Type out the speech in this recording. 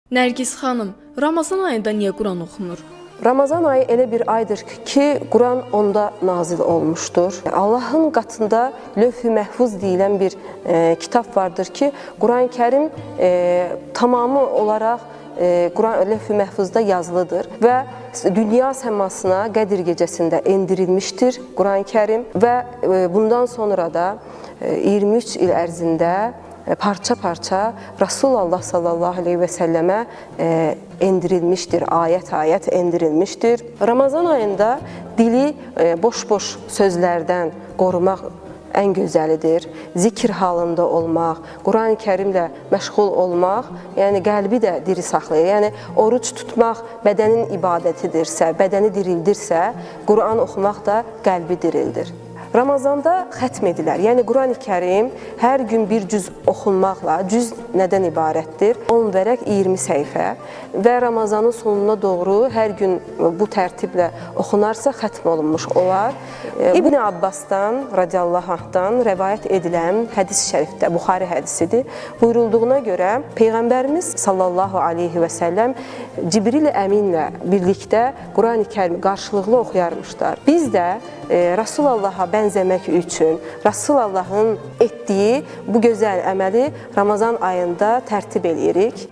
Nərgiz xanım, Ramazan ayında niyə Quran oxunur? Ramazan ayı elə bir aydır ki, Quran onda nazil olmuşdur. Allahın qatında Lövh-i Məhfuz deyilən bir kitab vardır ki, Quran-Kərim tamamı olaraq Lövh-i Məhfuzda yazılıdır və dünya səmasına Qədir gecəsində endirilmişdir Quran-Kərim və bundan sonra da 23 il ərzində parça-parça Rasulullah sallallahu aleyhi və səlləmə endirilmişdir, ayət-ayət endirilmişdir. Ramazan ayında dili boş-boş sözlərdən qorumaq ən gözəlidir. Zikr halında olmaq, Quran-ı Kərimlə məşğul olmaq, yəni qəlbi də diri saxlayır. Yəni oruç tutmaq bədənin ibadətidirsə, bədəni dirildirsə, Quran oxumaq da qəlbi dirildir. Ramazanda xətm edilər. Yəni Quran-ı Kərim hər gün bir cüz oxunmaqla, cüz nədən ibarətdir? 10 vərəq 20 səhifə və Ramazanın sonuna doğru hər gün bu tərtiblə oxunarsa xətm olunmuş olar. İbn Abbasdan, radiyallahu anhdan rəvayət edilən hədis şərifdə, Buxari hədisidir. Buyurulduğuna görə Peyğəmbərimiz sallallahu aleyhi və səlləm Cibril Əminlə birlikdə Quran-ı Kərimi qarşılıqlı oxuyarmışlar. Biz də Rasulullah'a bənzəmək üçün Rasulullahın etdiyi bu gözəl əməli Ramazan ayında tərtib eləyirik.